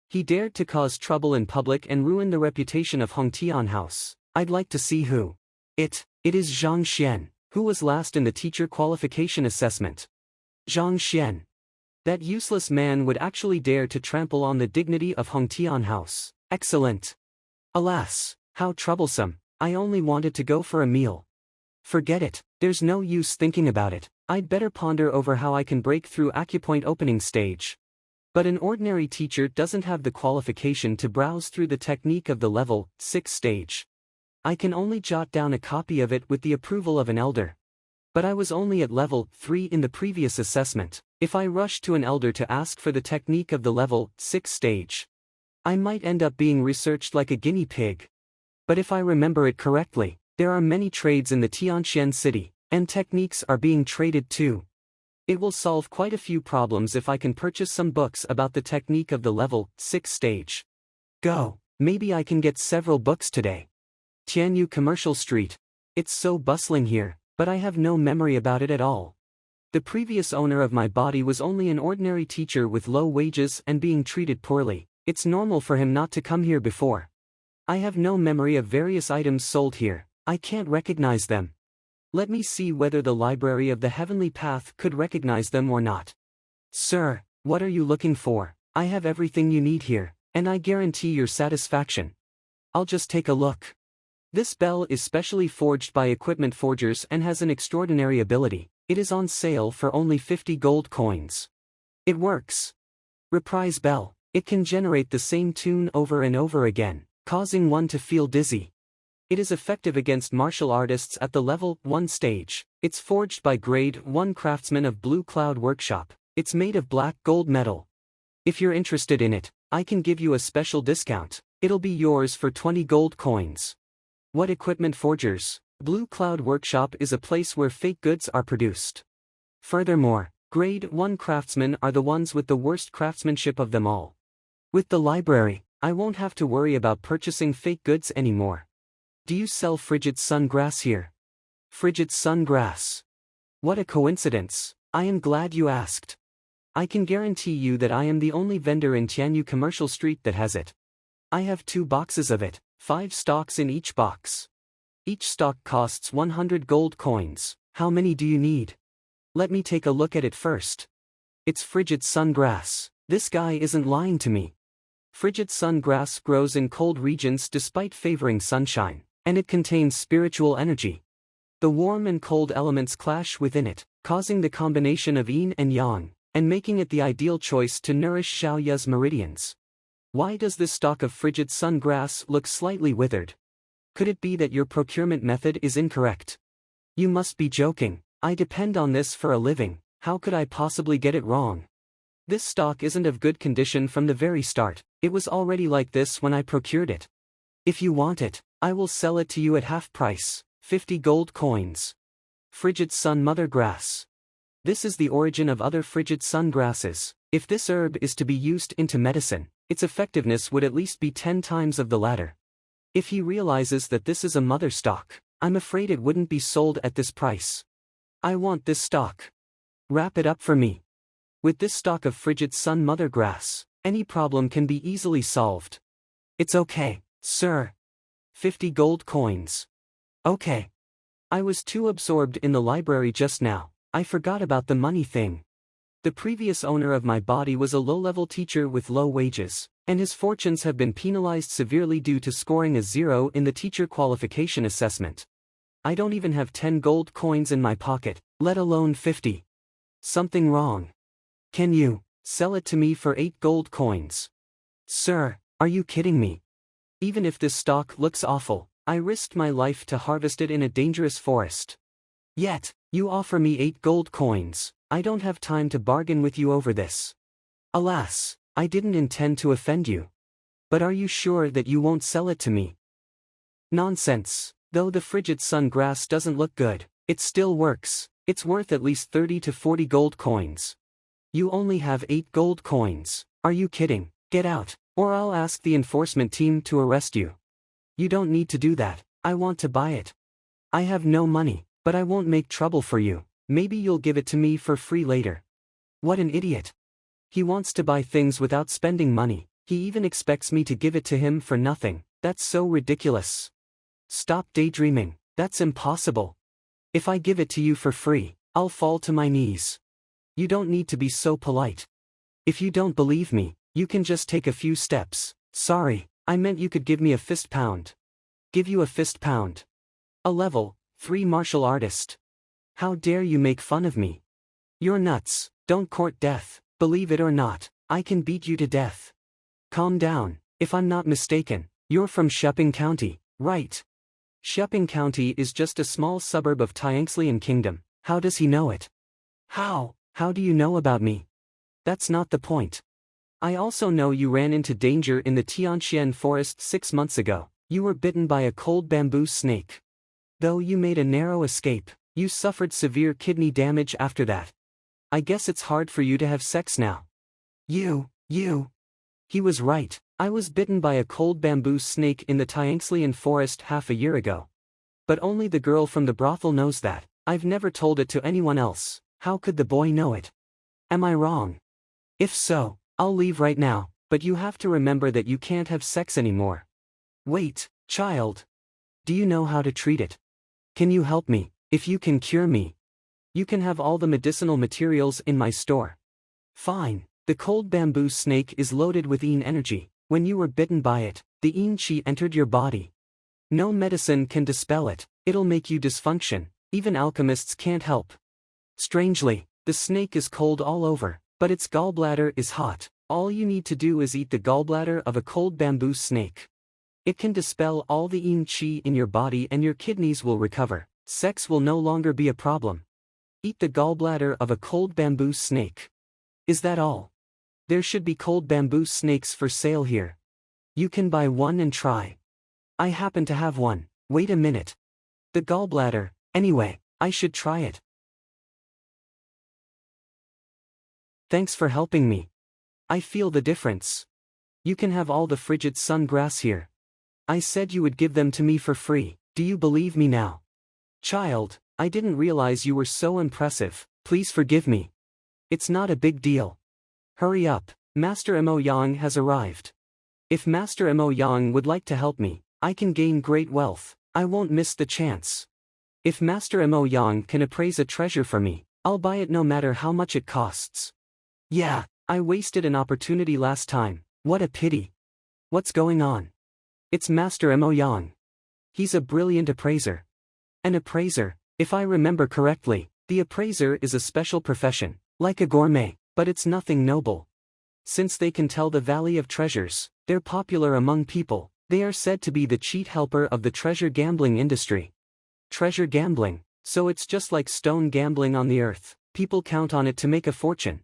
He dared to cause trouble in public and ruin the reputation of Hongtian House. I'd like to see who. It is Zhang Xuan, who was last in the teacher qualification assessment. Zhang Xuan. That useless man would actually dare to trample on the dignity of Hongtian House. Excellent. Alas, how troublesome. I only wanted to go for a meal. Forget it, there's no use thinking about it. I'd better ponder over how I can break through acupoint opening stage. But an ordinary teacher doesn't have the qualification to browse through the technique of the level 6 stage. I can only jot down a copy of it with the approval of an elder. But I was only at level 3 in the previous assessment. If I rush to an elder to ask for the technique of the level 6 stage, I might end up being researched like a guinea pig. But if I remember it correctly, there are many trades in the Tianxian city, and techniques are being traded too. It will solve quite a few problems if I can purchase some books about the technique of the level 6 stage. Go, maybe I can get several books today. Tianyu Commercial Street. It's so bustling here, but I have no memory about it at all. The previous owner of my body was only an ordinary teacher with low wages and being treated poorly. It's normal for him not to come here before. I have no memory of various items sold here. I can't recognize them. Let me see whether the library of the heavenly path could recognize them or not. Sir, what are you looking for? I have everything you need here, and I guarantee your satisfaction. I'll just take a look. This bell is specially forged by equipment forgers and has an extraordinary ability. It is on sale for only 50 gold coins. It works. Reprise bell. It can generate the same tune over and over again, causing one to feel dizzy. It is effective against martial artists at the level 1 stage. It's forged by grade 1 craftsmen of Blue Cloud Workshop. It's made of black gold metal. If you're interested in it, I can give you a special discount. It'll be yours for 20 gold coins. What equipment forgers? Blue Cloud Workshop is a place where fake goods are produced. Furthermore, grade 1 craftsmen are the ones with the worst craftsmanship of them all. With the library, I won't have to worry about purchasing fake goods anymore. Do you sell frigid sun grass here? Frigid sun grass. What a coincidence. I am glad you asked. I can guarantee you that I am the only vendor in Tianyu Commercial Street that has it. I have 2 boxes of it, 5 stalks in each box. Each stalk costs 100 gold coins. How many do you need? Let me take a look at it first. It's frigid sun grass. This guy isn't lying to me. Frigid sun grass grows in cold regions despite favoring sunshine, and it contains spiritual energy. The warm and cold elements clash within it, causing the combination of yin and yang, and making it the ideal choice to nourish Xiaoya's meridians. Why does this stalk of frigid sun grass look slightly withered? Could it be that your procurement method is incorrect? You must be joking. I depend on this for a living. How could I possibly get it wrong? This stock isn't of good condition from the very start. It was already like this when I procured it. If you want it, I will sell it to you at half price, 50 gold coins. Frigid sun mother grass. This is the origin of other frigid sun grasses. If this herb is to be used into medicine, its effectiveness would at least be 10 times of the latter. If he realizes that this is a mother stock, I'm afraid it wouldn't be sold at this price. I want this stock. Wrap it up for me. With this stock of frigid sun mother grass, any problem can be easily solved. It's okay, sir. 50 gold coins. Okay. I was too absorbed in the library just now, I forgot about the money thing. The previous owner of my body was a low-level teacher with low wages, and his fortunes have been penalized severely due to scoring a 0 in the teacher qualification assessment. I don't even have 10 gold coins in my pocket, let alone 50. Something wrong. Can you sell it to me for 8 gold coins? Sir, are you kidding me? Even if this stock looks awful, I risked my life to harvest it in a dangerous forest. Yet, you offer me 8 gold coins. I don't have time to bargain with you over this. Alas, I didn't intend to offend you. But are you sure that you won't sell it to me? Nonsense. Though the frigid sun grass doesn't look good, it still works. It's worth at least 30 to 40 gold coins. You only have 8 gold coins. Are you kidding? Get out, or I'll ask the enforcement team to arrest you. You don't need to do that. I want to buy it. I have no money, but I won't make trouble for you. Maybe you'll give it to me for free later. What an idiot. He wants to buy things without spending money. He even expects me to give it to him for nothing. That's so ridiculous. Stop daydreaming. That's impossible. If I give it to you for free, I'll fall to my knees. You don't need to be so polite. If you don't believe me, you can just take a few steps. Sorry, I meant you could give me a fist pound. Give you a fist pound. A level 3 martial artist. How dare you make fun of me? You're nuts. Don't court death. Believe it or not, I can beat you to death. Calm down. If I'm not mistaken, you're from Sheping County, right? Sheping County is just a small suburb of Tianxlian Kingdom. How does he know it? How do you know about me? That's not the point. I also know you ran into danger in the Tianxian forest 6 months ago. You were bitten by a cold bamboo snake. Though you made a narrow escape, you suffered severe kidney damage after that. I guess it's hard for you to have sex now. You. He was right. I was bitten by a cold bamboo snake in the Tianxlian forest half a year ago. But only the girl from the brothel knows that. I've never told it to anyone else. How could the boy know it? Am I wrong? If so, I'll leave right now, but you have to remember that you can't have sex anymore. Wait, child. Do you know how to treat it? Can you help me? If you can cure me, you can have all the medicinal materials in my store. Fine. The cold bamboo snake is loaded with yin energy. When you were bitten by it, the yin qi entered your body. No medicine can dispel it. It'll make you dysfunction. Even alchemists can't help. Strangely, the snake is cold all over, but its gallbladder is hot. All you need to do is eat the gallbladder of a cold bamboo snake. It can dispel all the yin qi in your body and your kidneys will recover. Sex will no longer be a problem. Eat the gallbladder of a cold bamboo snake. Is that all? There should be cold bamboo snakes for sale here. You can buy one and try. I happen to have one. Wait a minute. The gallbladder, anyway, I should try it. Thanks for helping me. I feel the difference. You can have all the frigid sun grass here. I said you would give them to me for free. Do you believe me now? Child, I didn't realize you were so impressive. Please forgive me. It's not a big deal. Hurry up, Master Mo Yang has arrived. If Master Mo Yang would like to help me, I can gain great wealth. I won't miss the chance. If Master Mo Yang can appraise a treasure for me, I'll buy it no matter how much it costs. Yeah, I wasted an opportunity last time. What a pity. What's going on? It's Master Mo Yang. He's a brilliant appraiser. An appraiser, if I remember correctly, the appraiser is a special profession, like a gourmet, but it's nothing noble. Since they can tell the Valley of Treasures, they're popular among people. They are said to be the cheat helper of the treasure gambling industry. Treasure gambling, so it's just like stone gambling on the earth. People count on it to make a fortune.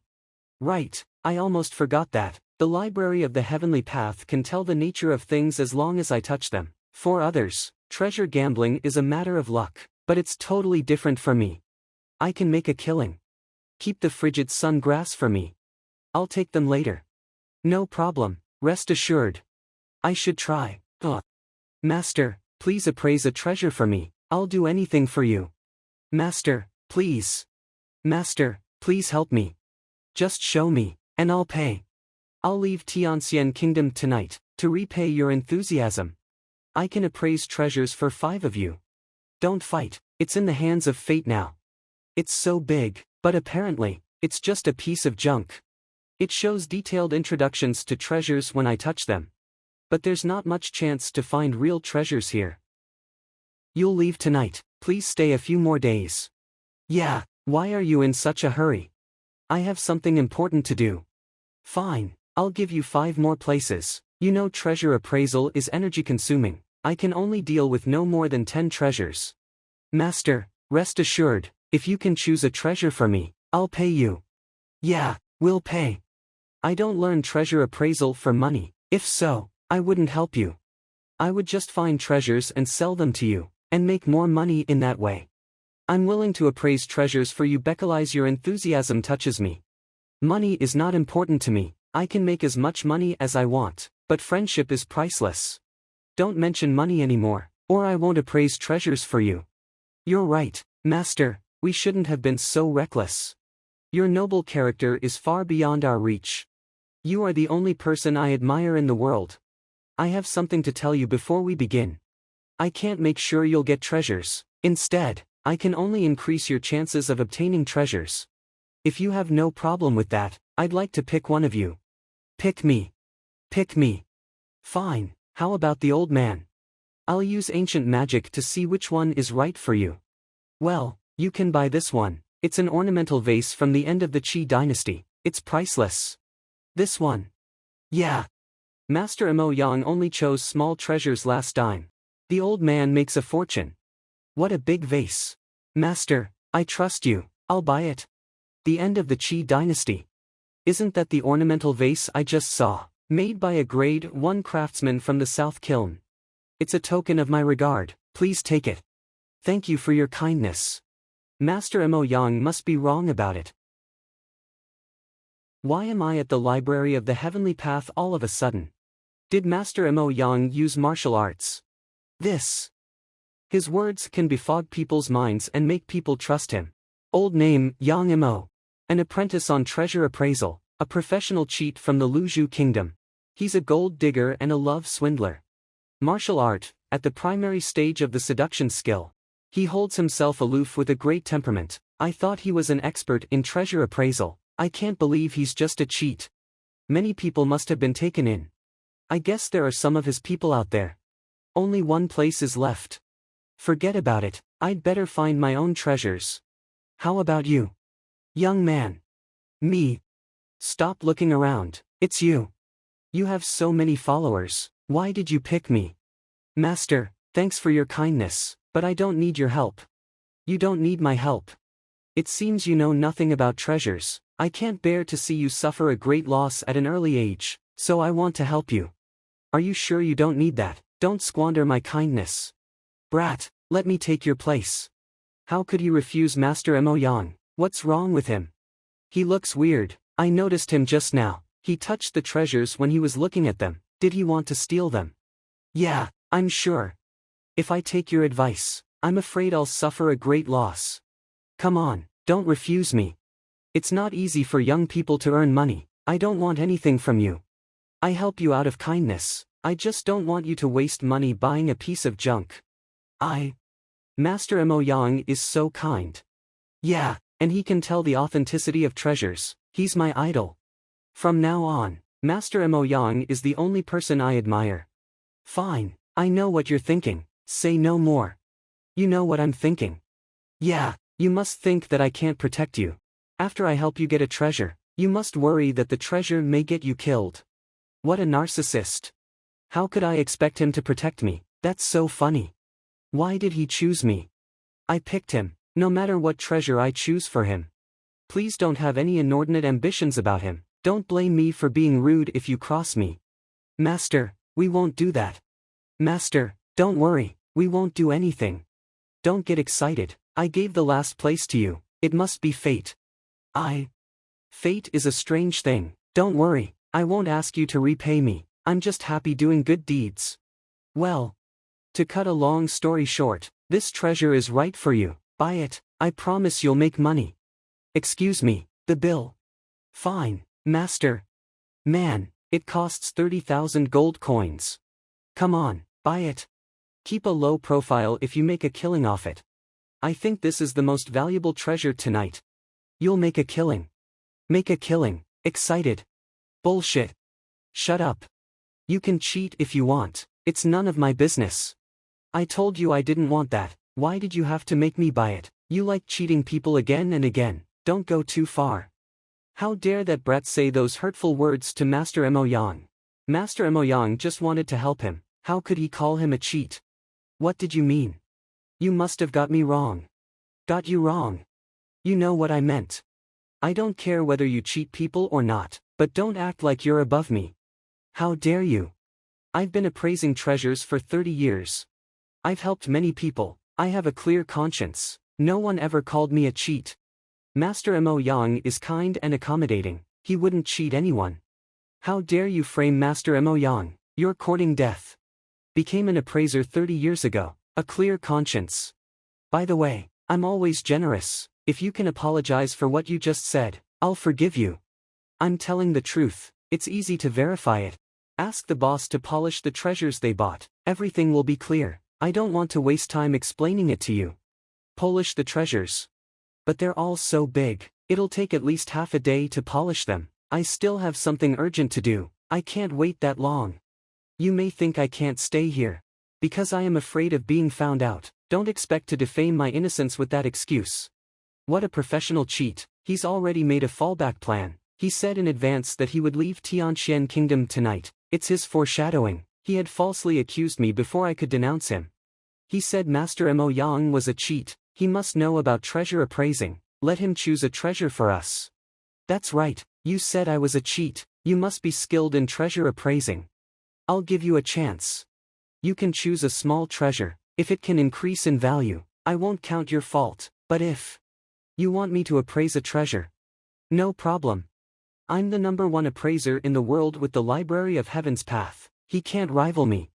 Right, I almost forgot that. The Library of the Heavenly Path can tell the nature of things as long as I touch them. For others, treasure gambling is a matter of luck, but it's totally different for me. I can make a killing. Keep the frigid sun grass for me. I'll take them later. No problem, rest assured. I should try. Master, please appraise a treasure for me. I'll do anything for you. Master, please. Master, please help me. Just show me, and I'll pay. I'll leave Tianxian Kingdom tonight, to repay your enthusiasm. I can appraise treasures for 5 of you. Don't fight, it's in the hands of fate now. It's so big, but apparently, it's just a piece of junk. It shows detailed introductions to treasures when I touch them. But there's not much chance to find real treasures here. You'll leave tonight, please stay a few more days. Yeah, why are you in such a hurry? I have something important to do. Fine, I'll give you 5 more places. You know treasure appraisal is energy consuming. I can only deal with no more than 10 treasures. Master, rest assured, if you can choose a treasure for me, I'll pay you. Yeah, we'll pay. I don't learn treasure appraisal for money. If so, I wouldn't help you. I would just find treasures and sell them to you, and make more money in that way. I'm willing to appraise treasures for you because your enthusiasm touches me. Money is not important to me. I can make as much money as I want, but friendship is priceless. Don't mention money anymore, or I won't appraise treasures for you. You're right, Master, we shouldn't have been so reckless. Your noble character is far beyond our reach. You are the only person I admire in the world. I have something to tell you before we begin. I can't make sure you'll get treasures. Instead, I can only increase your chances of obtaining treasures. If you have no problem with that, I'd like to pick one of you. Pick me. Pick me. Fine, how about the old man? I'll use ancient magic to see which one is right for you. Well, you can buy this one. It's an ornamental vase from the end of the Qi dynasty. It's priceless. This one. Yeah. Master Mo Yang only chose small treasures last time. The old man makes a fortune. What a big vase. Master, I trust you, I'll buy it. The end of the Qi dynasty. Isn't that the ornamental vase I just saw, made by a grade 1 craftsman from the South Kiln? It's a token of my regard, please take it. Thank you for your kindness. Master Mo Yang must be wrong about it. Why am I at the Library of the Heavenly Path all of a sudden? Did Master Mo Yang use martial arts? His words can befog people's minds and make people trust him. Old name, Yang Mo. An apprentice on treasure appraisal, a professional cheat from the Luzhu Kingdom. He's a gold digger and a love swindler. Martial art, at the primary stage of the seduction skill. He holds himself aloof with a great temperament. I thought he was an expert in treasure appraisal. I can't believe he's just a cheat. Many people must have been taken in. I guess there are some of his people out there. Only one place is left. Forget about it, I'd better find my own treasures. How about you? Young man. Me. Stop looking around, it's you. You have so many followers, why did you pick me? Master, thanks for your kindness, but I don't need your help. You don't need my help. It seems you know nothing about treasures. I can't bear to see you suffer a great loss at an early age, so I want to help you. Are you sure you don't need that? Don't squander my kindness. Brat, let me take your place. How could you refuse Master Mo Yang? What's wrong with him? He looks weird. I noticed him just now. He touched the treasures when he was looking at them. Did he want to steal them? Yeah, I'm sure. If I take your advice, I'm afraid I'll suffer a great loss. Come on, don't refuse me. It's not easy for young people to earn money. I don't want anything from you. I help you out of kindness. I just don't want you to waste money buying a piece of junk. Master Mo Yang is so kind. Yeah, and he can tell the authenticity of treasures. He's my idol. From now on, Master Mo Yang is the only person I admire. Fine, I know what you're thinking. Say no more. You know what I'm thinking. Yeah, you must think that I can't protect you. After I help you get a treasure, you must worry that the treasure may get you killed. What a narcissist. How could I expect him to protect me? That's so funny. Why did he choose me? I picked him, no matter what treasure I choose for him. Please don't have any inordinate ambitions about him. Don't blame me for being rude if you cross me. Master, we won't do that. Master, don't worry, we won't do anything. Don't get excited, I gave the last place to you, it must be fate. Fate is a strange thing, don't worry, I won't ask you to repay me, I'm just happy doing good deeds. Well, to cut a long story short, this treasure is right for you, buy it, I promise you'll make money. Excuse me, the bill. Fine, master. Man, it costs 30,000 gold coins. Come on, buy it. Keep a low profile if you make a killing off it. I think this is the most valuable treasure tonight. You'll make a killing. Make a killing, excited. Bullshit. Shut up. You can cheat if you want, it's none of my business. I told you I didn't want that, why did you have to make me buy it? You like cheating people again and again, don't go too far. How dare that brat say those hurtful words to Master Mo Yang? Master Mo Yang just wanted to help him, how could he call him a cheat? What did you mean? You must have got me wrong. Got you wrong. You know what I meant. I don't care whether you cheat people or not, but don't act like you're above me. How dare you? I've been appraising treasures for 30 years. I've helped many people, I have a clear conscience, no one ever called me a cheat. Master Mo Yang is kind and accommodating, he wouldn't cheat anyone. How dare you frame Master Mo Yang, you're courting death. Became an appraiser 30 years ago, a clear conscience. By the way, I'm always generous, if you can apologize for what you just said, I'll forgive you. I'm telling the truth, it's easy to verify it. Ask the boss to polish the treasures they bought, everything will be clear, I don't want to waste time explaining it to you. Polish the treasures. But they're all so big, it'll take at least half a day to polish them, I still have something urgent to do, I can't wait that long. You may think I can't stay here. Because I am afraid of being found out, don't expect to defame my innocence with that excuse. What a professional cheat, he's already made a fallback plan, he said in advance that he would leave Tianqian Kingdom tonight, it's his foreshadowing, he had falsely accused me before I could denounce him. He said Master Mo Yang was a cheat, he must know about treasure appraising, let him choose a treasure for us. That's right, you said I was a cheat, you must be skilled in treasure appraising. I'll give you a chance. You can choose a small treasure, if it can increase in value, I won't count your fault, but if you want me to appraise a treasure, no problem. I'm the #1 appraiser in the world with the Library of Heaven's path, he can't rival me.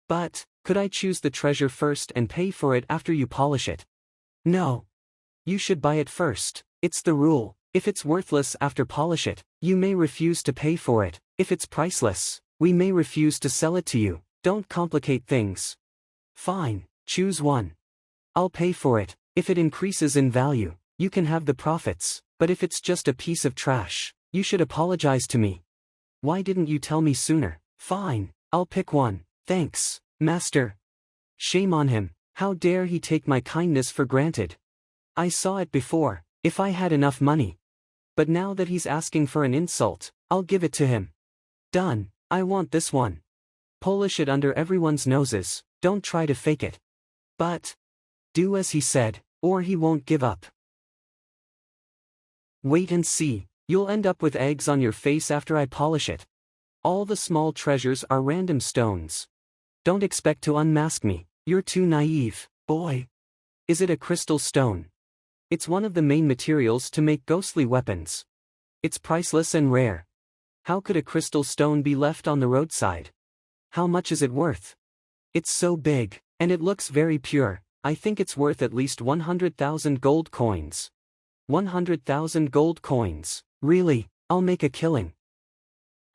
But, could I choose the treasure first and pay for it after you polish it? No. You should buy it first, it's the rule, if it's worthless after polish it, you may refuse to pay for it, if it's priceless, we may refuse to sell it to you, don't complicate things. Fine, choose one. I'll pay for it, if it increases in value, you can have the profits, but if it's just a piece of trash, you should apologize to me. Why didn't you tell me sooner? Fine, I'll pick one, thanks, master. Shame on him, how dare he take my kindness for granted. I saw it before, if I had enough money. But now that he's asking for an insult, I'll give it to him. Done, I want this one. Polish it under everyone's noses, don't try to fake it. But do as he said, or he won't give up. Wait and see, you'll end up with eggs on your face after I polish it. All the small treasures are random stones. Don't expect to unmask me, you're too naive, boy. Is it a crystal stone? It's one of the main materials to make ghostly weapons. It's priceless and rare. How could a crystal stone be left on the roadside? How much is it worth? It's so big, and it looks very pure, I think it's worth at least 100,000 gold coins. 100,000 gold coins, really, I'll make a killing.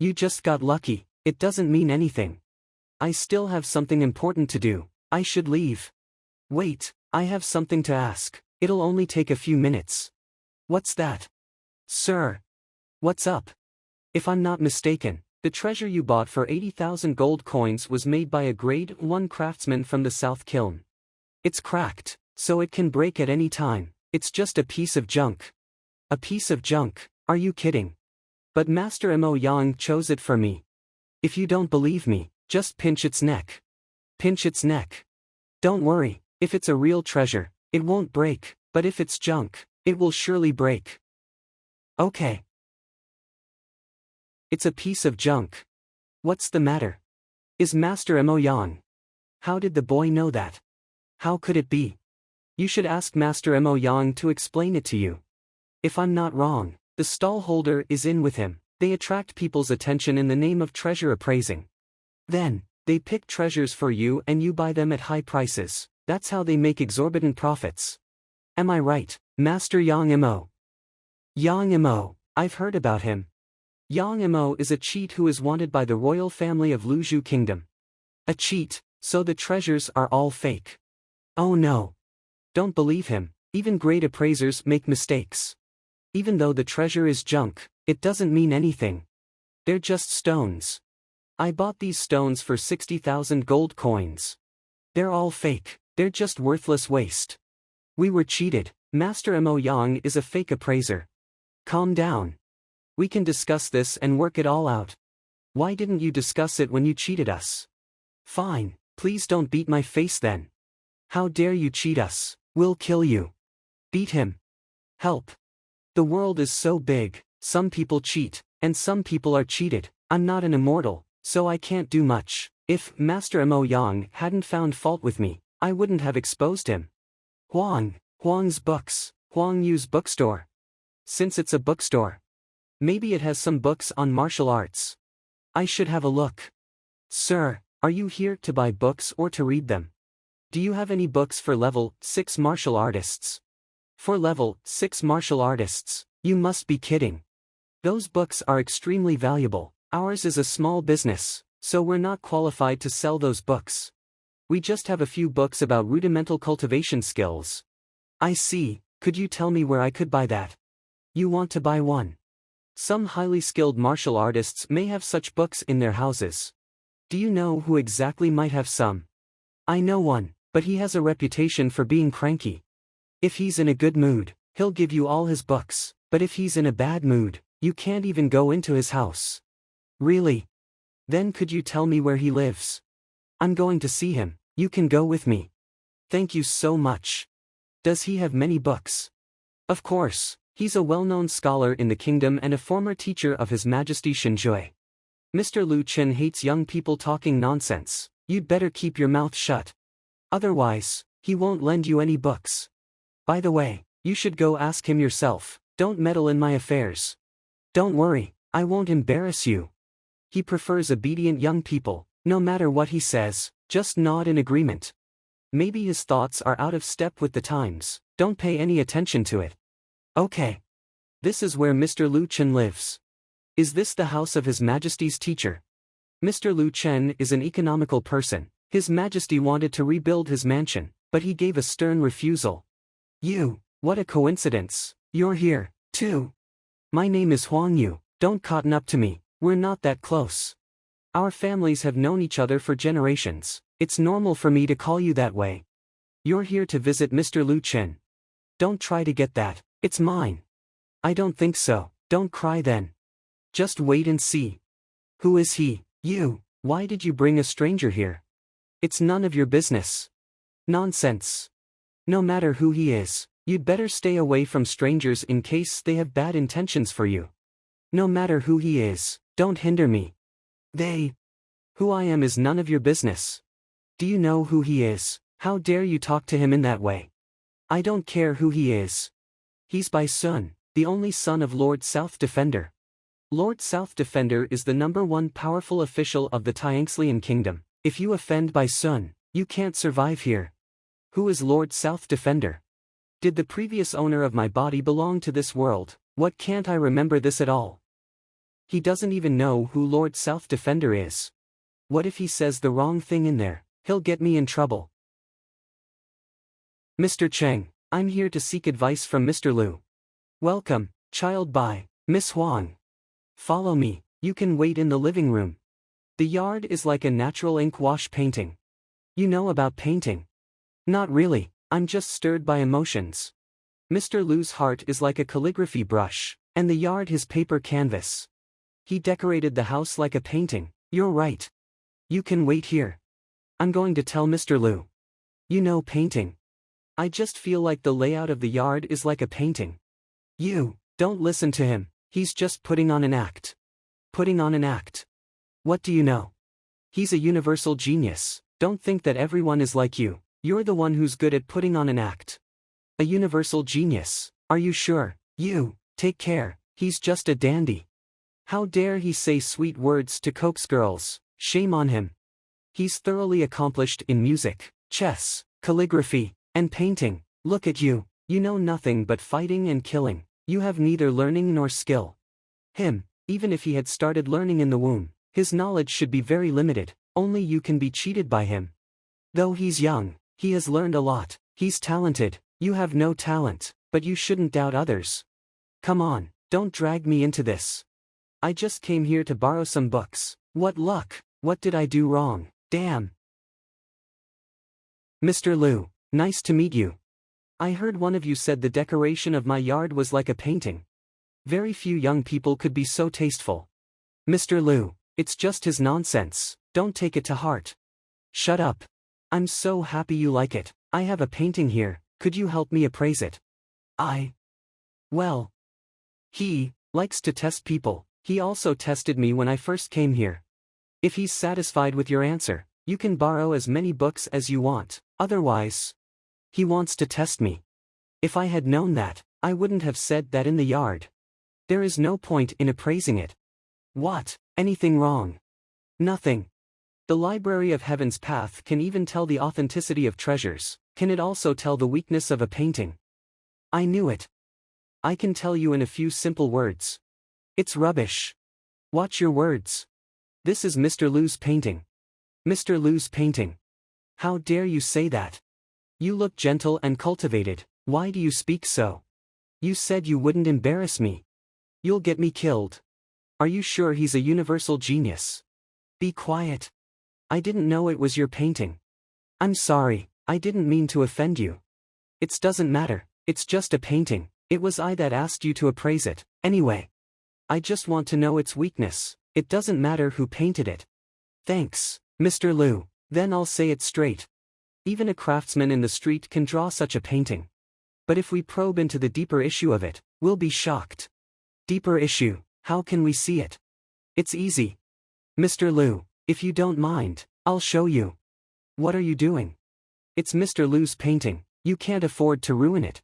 You just got lucky. It doesn't mean anything. I still have something important to do. I should leave. Wait, I have something to ask. It'll only take a few minutes. What's that? Sir. What's up? If I'm not mistaken, the treasure you bought for 80,000 gold coins was made by a grade 1 craftsman from the South Kiln. It's cracked, so it can break at any time. It's just a piece of junk. A piece of junk? Are you kidding? But Master Mo Yang chose it for me. If you don't believe me, just pinch its neck. Pinch its neck. Don't worry, if it's a real treasure, it won't break, but if it's junk, it will surely break. Okay. It's a piece of junk. What's the matter? Is Master Mo Yang? How did the boy know that? How could it be? You should ask Master Mo Yang to explain it to you. If I'm not wrong, the stall holder is in with him. They attract people's attention in the name of treasure appraising. Then, they pick treasures for you and you buy them at high prices. That's how they make exorbitant profits. Am I right, Master Yang Mo? Yang Mo, I've heard about him. Yang Mo is a cheat who is wanted by the royal family of Luzhu Kingdom. A cheat, so the treasures are all fake. Oh no. Don't believe him, even great appraisers make mistakes. Even though the treasure is junk, it doesn't mean anything. They're just stones. I bought these stones for 60,000 gold coins. They're all fake, they're just worthless waste. We were cheated. Master Mo Yang is a fake appraiser. Calm down. We can discuss this and work it all out. Why didn't you discuss it when you cheated us? Fine, please don't beat my face then. How dare you cheat us? We'll kill you. Beat him. Help. The world is so big, some people cheat, and some people are cheated. I'm not an immortal, so I can't do much. If Master Mo Yang hadn't found fault with me, I wouldn't have exposed him. Huang's books, Huang Yu's bookstore. Since it's a bookstore, maybe it has some books on martial arts. I should have a look. Sir, are you here to buy books or to read them? Do you have any books for level 6 martial artists? For level 6 martial artists, you must be kidding. Those books are extremely valuable. Ours is a small business, so we're not qualified to sell those books. We just have a few books about rudimental cultivation skills. I see, could you tell me where I could buy that? You want to buy one? Some highly skilled martial artists may have such books in their houses. Do you know who exactly might have some? I know one, but he has a reputation for being cranky. If he's in a good mood, he'll give you all his books, but if he's in a bad mood, you can't even go into his house. Really? Then could you tell me where he lives? I'm going to see him, you can go with me. Thank you so much. Does he have many books? Of course, he's a well-known scholar in the kingdom and a former teacher of His Majesty Shinjue. Mr. Lu Chen hates young people talking nonsense. You'd better keep your mouth shut. Otherwise, he won't lend you any books. By the way, you should go ask him yourself. Don't meddle in my affairs. Don't worry, I won't embarrass you. He prefers obedient young people. No matter what he says, just nod in agreement. Maybe his thoughts are out of step with the times. Don't pay any attention to it. Okay. This is where Mr. Lu Chen lives. Is this the house of His Majesty's teacher? Mr. Lu Chen is an economical person. His Majesty wanted to rebuild his mansion, but he gave a stern refusal. You, what a coincidence. You're here, too. My name is Huang Yu. Don't cotton up to me, we're not that close. Our families have known each other for generations. It's normal for me to call you that way. You're here to visit Mr. Lu Chen. Don't try to get that, it's mine. I don't think so, don't cry then. Just wait and see. Who is he? You. Why did you bring a stranger here? It's none of your business. Nonsense. No matter who he is, you'd better stay away from strangers in case they have bad intentions for you. No matter who he is, don't hinder me. Who I am is none of your business. Do you know who he is? How dare you talk to him in that way? I don't care who he is. He's Bai Sun, the only son of Lord South Defender. Lord South Defender is the #1 powerful official of the Tianxlian Kingdom. If you offend Bai Sun, you can't survive here. Who is Lord South Defender? Did the previous owner of my body belong to this world? What, can't I remember this at all? He doesn't even know who Lord South Defender is. What if he says the wrong thing in there? He'll get me in trouble. Mr. Cheng, I'm here to seek advice from Mr. Liu. Welcome, child by Miss Huang. Follow me, you can wait in the living room. The yard is like a natural ink wash painting. You know about painting? Not really, I'm just stirred by emotions. Mr. Liu's heart is like a calligraphy brush, and the yard his paper canvas. He decorated the house like a painting. You're right. You can wait here. I'm going to tell Mr. Liu. You know painting. I just feel like the layout of the yard is like a painting. You, don't listen to him, he's just putting on an act. Putting on an act. What do you know? He's a universal genius. Don't think that everyone is like you. You're the one who's good at putting on an act. A universal genius. Are you sure? You, take care, he's just a dandy. How dare he say sweet words to coax girls? Shame on him. He's thoroughly accomplished in music, chess, calligraphy, and painting. Look at you, you know nothing but fighting and killing. You have neither learning nor skill. Him, even if he had started learning in the womb, his knowledge should be very limited, only you can be cheated by him. Though he's young, he has learned a lot, he's talented, you have no talent, but you shouldn't doubt others. Come on, don't drag me into this. I just came here to borrow some books. What luck, what did I do wrong? Damn. Mr. Liu, nice to meet you. I heard one of you said the decoration of my yard was like a painting. Very few young people could be so tasteful. Mr. Liu, it's just his nonsense, don't take it to heart. Shut up. I'm so happy you like it. I have a painting here, could you help me appraise it? Well. He likes to test people, he also tested me when I first came here. If he's satisfied with your answer, you can borrow as many books as you want, otherwise. He wants to test me. If I had known that, I wouldn't have said that in the yard. There is no point in appraising it. What? Anything wrong? Nothing. The Library of Heaven's path can even tell the authenticity of treasures. Can it also tell the weakness of a painting? I knew it. I can tell you in a few simple words. It's rubbish. Watch your words. This is Mr. Liu's painting. Mr. Liu's painting. How dare you say that? You look gentle and cultivated, why do you speak so? You said you wouldn't embarrass me. You'll get me killed. Are you sure he's a universal genius? Be quiet. I didn't know it was your painting. I'm sorry, I didn't mean to offend you. It doesn't matter, it's just a painting, it was I that asked you to appraise it, anyway. I just want to know its weakness, it doesn't matter who painted it. Thanks, Mr. Liu, then I'll say it straight. Even a craftsman in the street can draw such a painting. But if we probe into the deeper issue of it, we'll be shocked. Deeper issue, how can we see it? It's easy. Mr. Liu, if you don't mind, I'll show you. What are you doing? It's Mr. Liu's painting, you can't afford to ruin it.